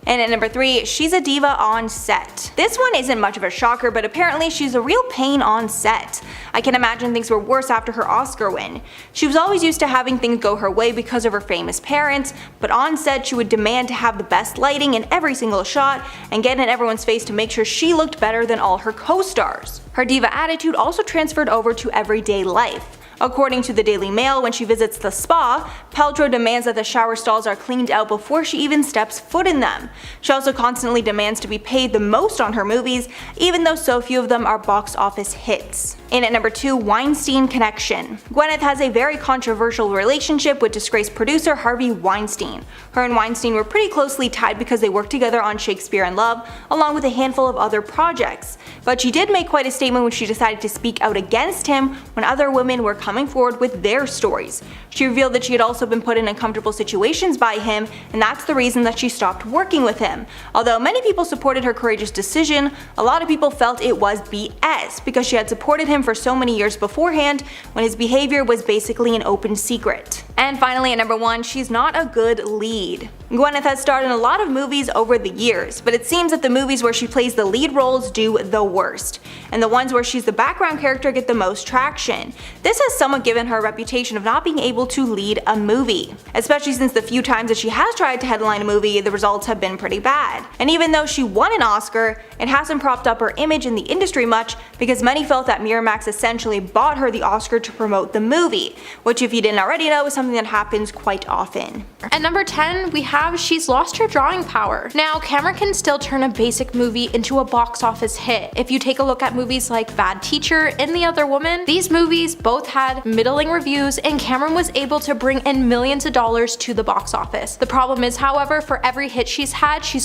And at number 3, she's a diva on set. This one isn't much of a shocker, but apparently she's a real pain on set. I can imagine things were worse after her Oscar win. She was always used to having things go her way because of her famous parents, but on set she would demand to have the best lighting in every single shot and get in everyone's face to make sure she looked better than all her co-stars. Her diva attitude also transferred over to everyday life. According to the Daily Mail, when she visits the spa, Paltrow demands that the shower stalls are cleaned out before she even steps foot in them. She also constantly demands to be paid the most on her movies, even though so few of them are box office hits. And at number 2, Weinstein connection. Gwyneth has a very controversial relationship with disgraced producer Harvey Weinstein. Her and Weinstein were pretty closely tied because they worked together on Shakespeare in Love, along with a handful of other projects. But she did make quite a statement when she decided to speak out against him when other women were coming forward with their stories. She revealed that she had also been put in uncomfortable situations by him, and that's the reason that she stopped working with him. Although many people supported her courageous decision, a lot of people felt it was BS because she had supported him for so many years beforehand when his behavior was basically an open secret. And finally at number 1, she's not a good lead. Gwyneth has starred in a lot of movies over the years, but it seems that the movies where she plays the lead roles do the worst, and the ones where she's the background character get the most traction. This has somewhat given her a reputation of not being able to lead a movie, especially since the few times that she has tried to headline a movie, the results have been pretty bad. And even though she won an Oscar, it hasn't propped up her image in the industry much because many felt that Miramax essentially bought her the Oscar to promote the movie, which if you didn't already know is something that happens quite often. At number 10, we have she's lost her drawing power. Now, Cameron can still turn a basic movie into a box office hit. If you take a look at movies like Bad Teacher and The Other Woman, these movies both had middling reviews and Cameron was able to bring in millions of dollars to the box office. The problem is, however, for every hit she's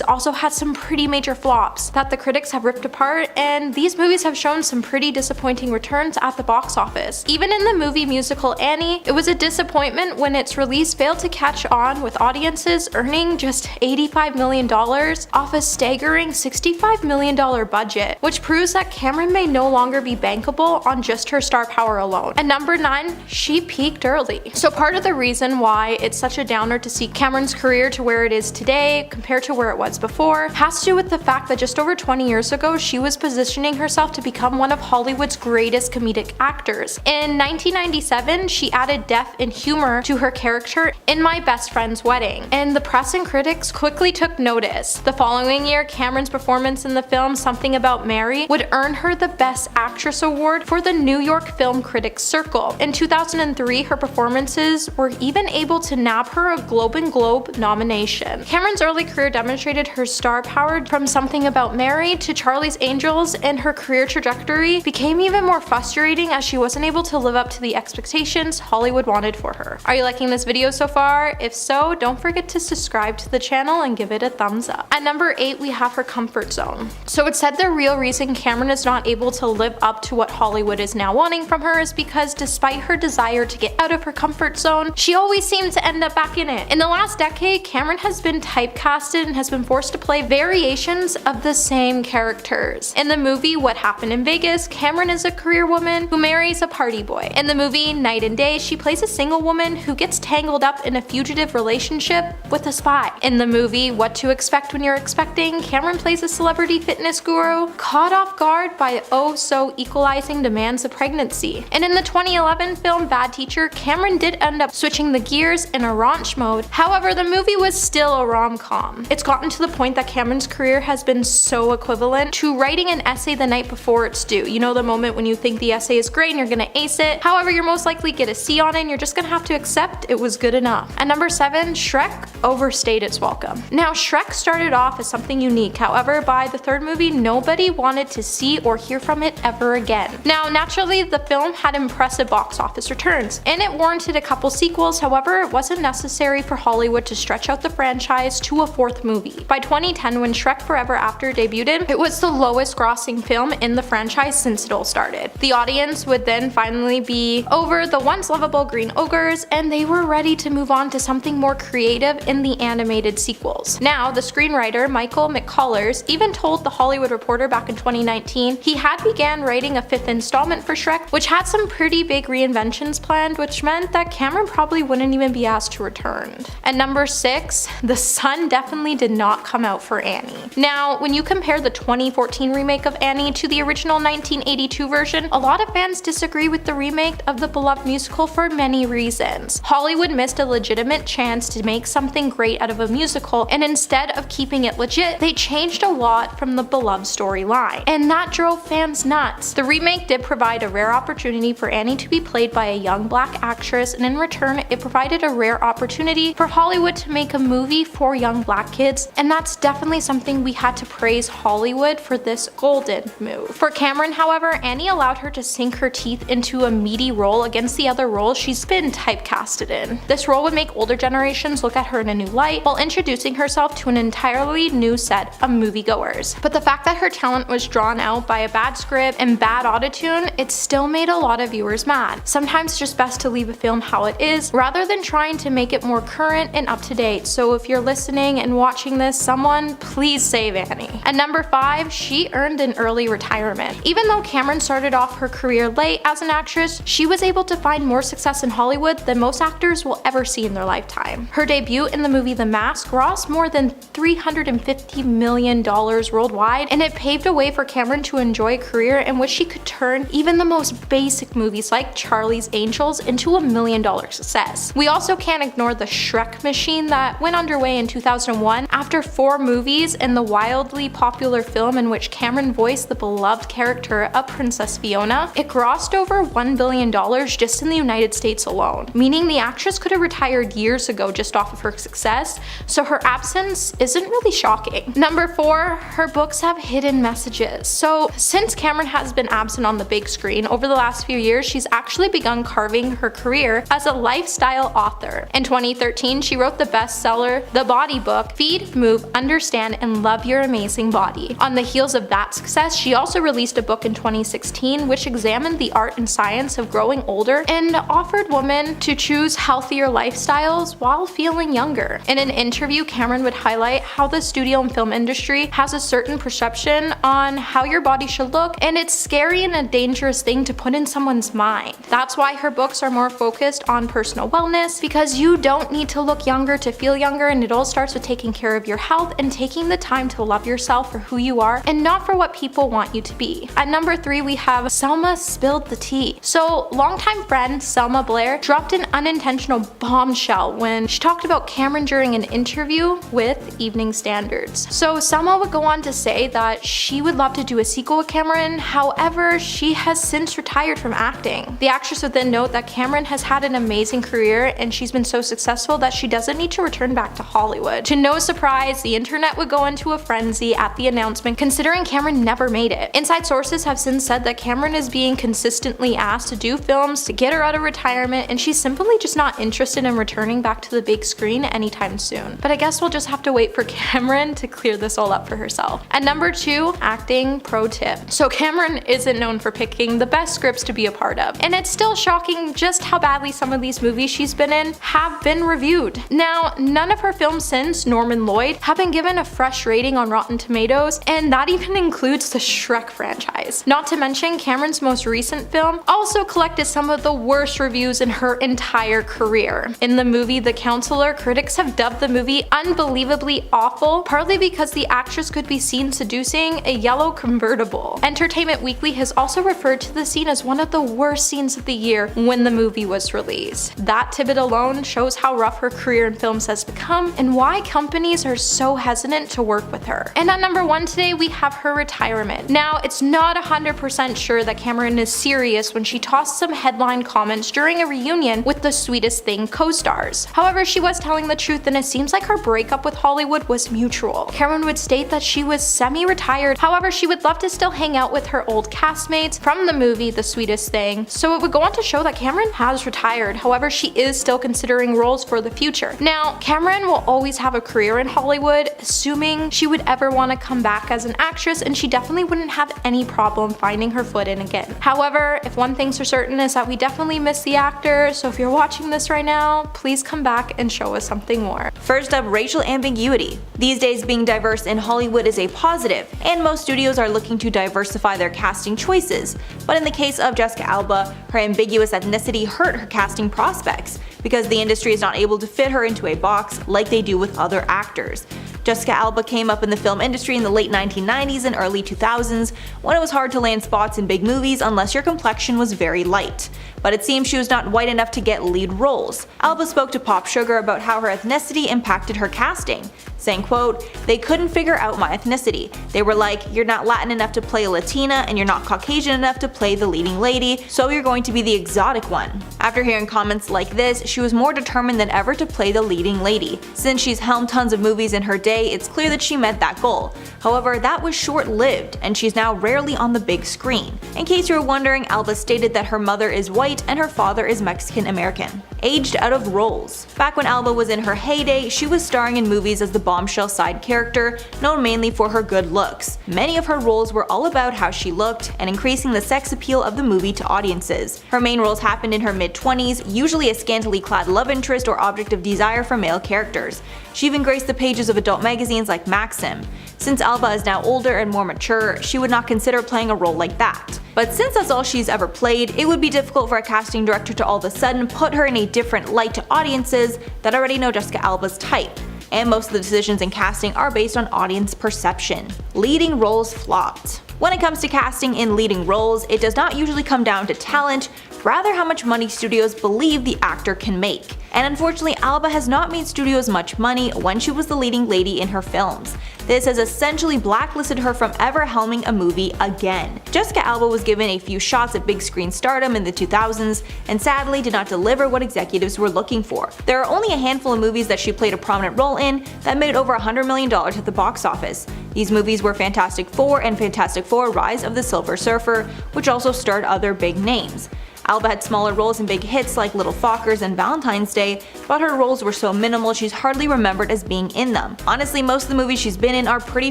also had some pretty major flops that the critics have ripped apart, and these movies have shown some pretty disappointing returns at the box office. Even in the movie musical Annie, it was a disappointment when its release failed to catch on, with audiences earning just $85 million off a staggering $65 million budget, which proves that Cameron may no longer be bankable on just her star power alone. At number 9, she peaked early. So part of the reason why it's such a downer to see Cameron's career to where it is today compared to where it was before has to do with the fact that just over 20 years ago she was positioning herself to become one of Hollywood's greatest comedic actors. In 1997, she added depth and humor to her character in My Best Friend's Wedding, and the press and critics quickly took notice. The following year, Cameron's performance in the film Something About Mary would earn her the Best Actress award for the New York Film Critics Circle. In 2003, her performances were even able to nab her a Globe and Globe nomination. Cameron's early career demonstrated her star power from Something About Mary to Charlie's Angels, and her career trajectory became even more frustrating as she wasn't able to live up to the expectations Hollywood wanted for her. Are you liking this video so far? If so, don't forget to subscribe to the channel and give it a thumbs up. At number 8, we have her comfort zone. So it's said the real reason Cameron is not able to live up to what Hollywood is now wanting from her is because despite her desire to get out of her comfort zone, she always seems to end up back in it. In the last decade, Cameron has been typecasted and has been forced to play variations of the same characters. In the movie What Happened in Vegas, Cameron is a career woman who marries a party boy. In the movie Night and Day, she plays a single woman who gets tangled up in a fugitive relationship with a spy. In the movie What to Expect When You're Expecting, Cameron plays a celebrity fitness guru caught off guard by so equalizing demands of pregnancy. And in the 2011 film Bad Teacher, Cameron did end up switching the gears in a raunch mode. However, the movie was still a rom-com. It's gotten to the point that Cameron's career has been so equivalent to writing an essay the night before it's due. You know, the moment when you think the essay is great and you're gonna ace it. However, you're most likely get a C on it and you're just gonna have to accept it was good enough. At number 7, Shrek overstayed its welcome. Now, Shrek started off as something unique. However, by the third movie, nobody wanted to see or hear from it ever again. Now, naturally, the film had impressive solid box office returns, and it warranted a couple sequels. However, it wasn't necessary for Hollywood to stretch out the franchise to a fourth movie. By 2010, when Shrek Forever After debuted, it was the lowest grossing film in the franchise since it all started. The audience would then finally be over the once lovable green ogres, and they were ready to move on to something more creative in the animated sequels. Now, the screenwriter Michael McCullers even told The Hollywood Reporter back in 2019 he had began writing a fifth installment for Shrek, which had some pretty big reinventions planned, which meant that Cameron probably wouldn't even be asked to return. At number 6, the sun definitely did not come out for Annie. Now, when you compare the 2014 remake of Annie to the original 1982 version, a lot of fans disagree with the remake of the beloved musical for many reasons. Hollywood missed a legitimate chance to make something great out of a musical, and instead of keeping it legit, they changed a lot from the beloved storyline, and that drove fans nuts. The remake did provide a rare opportunity for Annie to be played by a young black actress, and in return, it provided a rare opportunity for Hollywood to make a movie for young black kids, and that's definitely something we had to praise Hollywood for this golden move. For Cameron, however, Annie allowed her to sink her teeth into a meaty role against the other roles she's been typecasted in. This role would make older generations look at her in a new light while introducing herself to an entirely new set of moviegoers. But the fact that her talent was drawn out by a bad script and bad autotune, it still made a lot of viewers mad. Sometimes it's just best to leave a film how it is rather than trying to make it more current and up to date. So if you're listening and watching this, someone please save Annie. At number 5, she earned an early retirement. Even though Cameron started off her career late as an actress, she was able to find more success in Hollywood than most actors will ever see in their lifetime. Her debut in the movie The Mask grossed more than $350 million worldwide, and it paved a way for Cameron to enjoy a career in which she could turn even the most basic movies like Charlie's Angels into $1 million success. We also can't ignore the Shrek machine that went underway in 2001 after 4 movies and the wildly popular film in which Cameron voiced the beloved character of Princess Fiona. It grossed over $1 billion just in the United States alone, meaning the actress could have retired years ago just off of her success, so her absence isn't really shocking. Number 4, her books have hidden messages. So since Cameron has been absent on the big screen over the last few years, she's actually begun carving her career as a lifestyle author. In 2013, she wrote the bestseller The Body Book: Feed, Move, Understand, and Love Your Amazing Body. On the heels of that success, she also released a book in 2016 which examined the art and science of growing older and offered women to choose healthier lifestyles while feeling younger. In an interview, Cameron would highlight how the studio and film industry has a certain perception on how your body should look, and it's scary and a dangerous thing to put in someone's mind. That's why her books are more focused on personal wellness, because you don't need to look younger to feel younger, and it all starts with taking care of your health and taking the time to love yourself for who you are and not for what people want you to be. At number 3, we have Selma Spilled the Tea. So longtime friend Selma Blair dropped an unintentional bombshell when she talked about Cameron during an interview with Evening Standards. So Selma would go on to say that she would love to do a sequel with Cameron, however, she has since retired from acting. The actress would then note that Cameron has had an amazing career and she's been so successful that she doesn't need to return back to Hollywood. To no surprise, the internet would go into a frenzy at the announcement, considering Cameron never made it. Inside sources have since said that Cameron is being consistently asked to do films to get her out of retirement, and she's simply just not interested in returning back to the big screen anytime soon. But I guess we'll just have to wait for Cameron to clear this all up for herself. At number 2, acting pro tip. So Cameron isn't known for picking the best scripts to be a part of, and it's still shocking just how badly some of these movies she's been in have been reviewed. Now, none of her films since Norman Lloyd have been given a fresh rating on Rotten Tomatoes, and that even includes the Shrek franchise. Not to mention, Cameron's most recent film also collected some of the worst reviews in her entire career. In the movie The Counselor, critics have dubbed the movie unbelievably awful, partly because the actress could be seen seducing a yellow convertible. Entertainment Weekly has also referred to the scene as one of the worst scenes of the year when the movie was released. That tidbit alone shows how rough her career in films has become and why companies are so hesitant to work with her. And at number 1 today, we have her retirement. Now, it's not 100% sure that Cameron is serious when she tossed some headline comments during a reunion with The Sweetest Thing co-stars. However, she was telling the truth, and it seems like her breakup with Hollywood was mutual. Cameron would state that she was semi-retired, however, she would love to still hang out with her old castmates from the movie The Sweetest Thing, So it would go on to show that Cameron has retired, however she is still considering roles for the future. Now, Cameron will always have a career in Hollywood, assuming she would ever want to come back as an actress, and she definitely wouldn't have any problem finding her foot in again. However, if one thing's for certain is that we definitely miss the actor, so if you're watching this right now, please come back and show us something more. First up, racial ambiguity. These days, being diverse in Hollywood is a positive, and most studios are looking to diversify their casting choices. But in the case of Jessica Alba, her ambiguous ethnicity hurt her casting prospects, because the industry is not able to fit her into a box like they do with other actors. Jessica Alba came up in the film industry in the late 1990s and early 2000s, when it was hard to land spots in big movies unless your complexion was very light. But it seems she was not white enough to get lead roles. Alba spoke to Pop Sugar about how her ethnicity impacted her casting, saying, quote, "They couldn't figure out my ethnicity. They were like, you're not Latin enough to play a Latina and you're not Caucasian enough to play the leading lady, so you're going to be the exotic one." After hearing comments like this, she was more determined than ever to play the leading lady. Since she's helmed tons of movies in her day, it's clear that she met that goal. However, that was short-lived, and she's now rarely on the big screen. In case you were wondering, Alba stated that her mother is white and her father is Mexican American. Aged out of roles. Back when Alba was in her heyday, she was starring in movies as the Bombshell side character, known mainly for her good looks. Many of her roles were all about how she looked and increasing the sex appeal of the movie to audiences. Her main roles happened in her mid-20s, usually a scantily clad love interest or object of desire for male characters. She even graced the pages of adult magazines like Maxim. Since Alba is now older and more mature, she would not consider playing a role like that. But since that's all she's ever played, it would be difficult for a casting director to all of a sudden put her in a different light to audiences that already know Jessica Alba's type. And most of the decisions in casting are based on audience perception. Leading roles flopped. When it comes to casting in leading roles, it does not usually come down to talent, rather how much money studios believe the actor can make. And unfortunately, Alba has not made studios much money when she was the leading lady in her films. This has essentially blacklisted her from ever helming a movie again. Jessica Alba was given a few shots at big screen stardom in the 2000s, and sadly did not deliver what executives were looking for. There are only a handful of movies that she played a prominent role in that made over $100 million at the box office. These movies were Fantastic Four and Fantastic Four: Rise of the Silver Surfer, which also starred other big names. Alba had smaller roles in big hits like Little Fockers and Valentine's Day, but her roles were so minimal she's hardly remembered as being in them. Honestly, most of the movies she's been in are pretty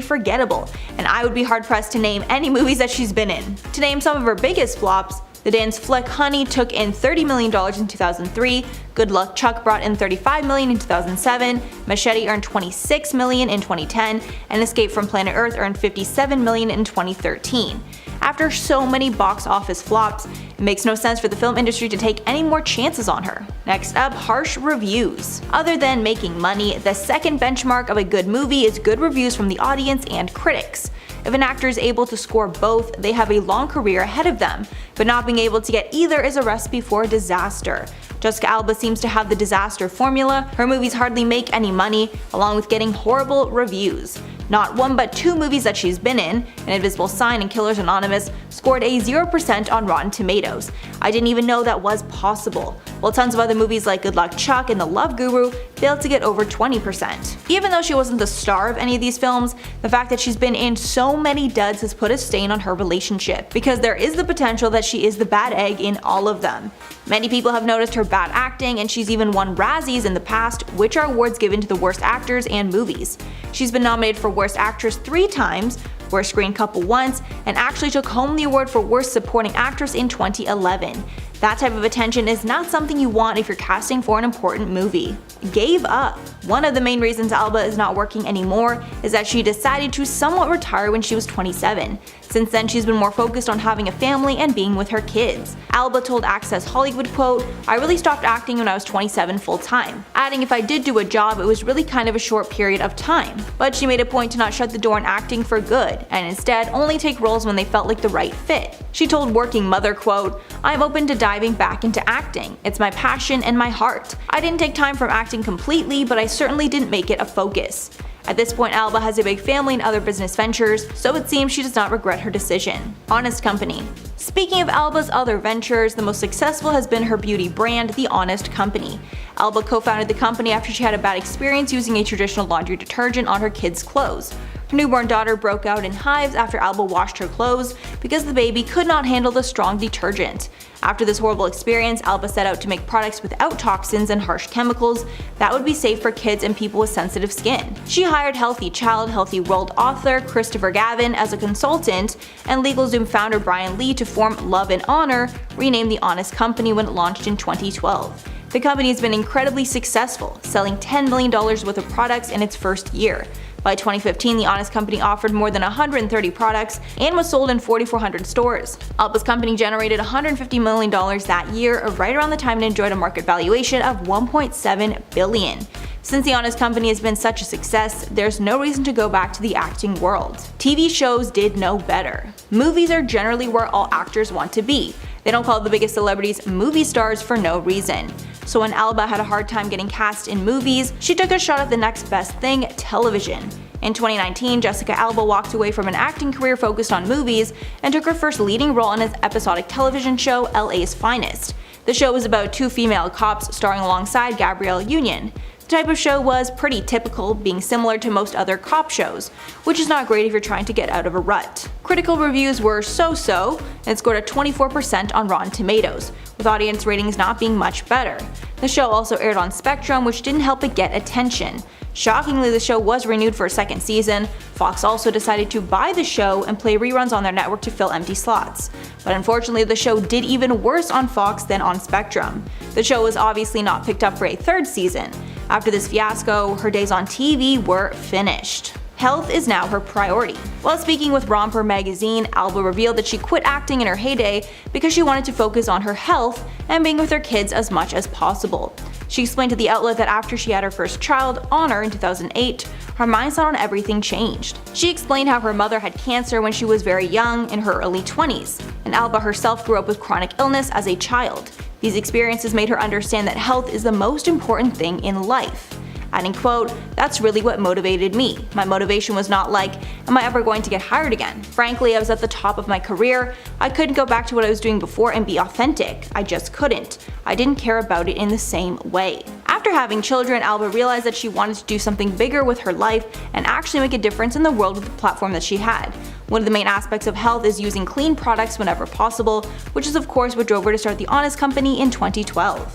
forgettable, and I would be hard pressed to name any movies that she's been in. To name some of her biggest flops, the dance flick Honey took in $30 million in 2003, Good Luck Chuck brought in $35 million in 2007, Machete earned $26 million in 2010, and Escape from Planet Earth earned $57 million in 2013. After so many box office flops, it makes no sense for the film industry to take any more chances on her. Next up, harsh reviews. Other than making money, the second benchmark of a good movie is good reviews from the audience and critics. If an actor is able to score both, they have a long career ahead of them, but not being able to get either is a recipe for disaster. Jessica Alba seems to have the disaster formula. Her movies hardly make any money, along with getting horrible reviews. Not one but two movies that she's been in, An Invisible Sign and Killers Anonymous, scored a 0% on Rotten Tomatoes. I didn't even know that was possible, while tons of other movies like Good Luck Chuck and The Love Guru failed to get over 20%. Even though she wasn't the star of any of these films, the fact that she's been in so many duds has put a stain on her relationship, because there is the potential that she is the bad egg in all of them. Many people have noticed her bad acting, and she's even won Razzies in the past, which are awards given to the worst actors and movies. She's been nominated for Worst Actress 3 times, Worst Screen Couple once, and actually took home the award for Worst Supporting Actress in 2011. That type of attention is not something you want if you're casting for an important movie. Gave up. One of the main reasons Alba is not working anymore is that she decided to somewhat retire when she was 27. Since then, she's been more focused on having a family and being with her kids. Alba told Access Hollywood, quote, "I really stopped acting when I was 27 full time," adding if I did do a job, it was really kind of a short period of time. But she made a point to not shut the door on acting for good, and instead only take roles when they felt like the right fit. She told Working Mother, quote, "I'm open to diving back into acting. It's my passion and my heart. I didn't take time from acting completely, but I certainly didn't make it a focus." At this point, Alba has a big family and other business ventures, so it seems she does not regret her decision. Honest Company. Speaking of Alba's other ventures, the most successful has been her beauty brand, The Honest Company. Alba co-founded the company after she had a bad experience using a traditional laundry detergent on her kids' clothes. Her newborn daughter broke out in hives after Alba washed her clothes because the baby could not handle the strong detergent. After this horrible experience, Alba set out to make products without toxins and harsh chemicals that would be safe for kids and people with sensitive skin. She hired Healthy Child, Healthy World author Christopher Gavin as a consultant, and LegalZoom founder Brian Lee to form Love and Honor, renamed The Honest Company when it launched in 2012. The company has been incredibly successful, selling $10 million worth of products in its first year. By 2015, The Honest Company offered more than 130 products and was sold in 4,400 stores. Alba's company generated $150 million that year, right around the time it enjoyed a market valuation of $1.7 billion. Since The Honest Company has been such a success, there's no reason to go back to the acting world. TV shows did know better. Movies are generally where all actors want to be. They don't call the biggest celebrities movie stars for no reason. So when Alba had a hard time getting cast in movies, she took a shot at the next best thing, television. In 2019, Jessica Alba walked away from an acting career focused on movies and took her first leading role in its episodic television show LA's Finest. The show was about two female cops starring alongside Gabrielle Union. The type of show was pretty typical, being similar to most other cop shows, which is not great if you're trying to get out of a rut. Critical reviews were so-so, and it scored a 24% on Rotten Tomatoes, with audience ratings not being much better. The show also aired on Spectrum, which didn't help it get attention. Shockingly, the show was renewed for a second season. Fox also decided to buy the show and play reruns on their network to fill empty slots. But unfortunately, the show did even worse on Fox than on Spectrum. The show was obviously not picked up for a third season. After this fiasco, her days on TV were finished. Health is now her priority. While speaking with Romper magazine, Alba revealed that she quit acting in her heyday because she wanted to focus on her health and being with her kids as much as possible. She explained to the outlet that after she had her first child, Honor, in 2008, her mindset on everything changed. She explained how her mother had cancer when she was very young, in her early 20s, and Alba herself grew up with chronic illness as a child. These experiences made her understand that health is the most important thing in life. Adding, quote, "That's really what motivated me. My motivation was not like, am I ever going to get hired again? Frankly, I was at the top of my career. I couldn't go back to what I was doing before and be authentic. I just couldn't. I didn't care about it in the same way." After having children, Alba realized that she wanted to do something bigger with her life and actually make a difference in the world with the platform that she had. One of the main aspects of health is using clean products whenever possible, which is of course what drove her to start The Honest Company in 2012.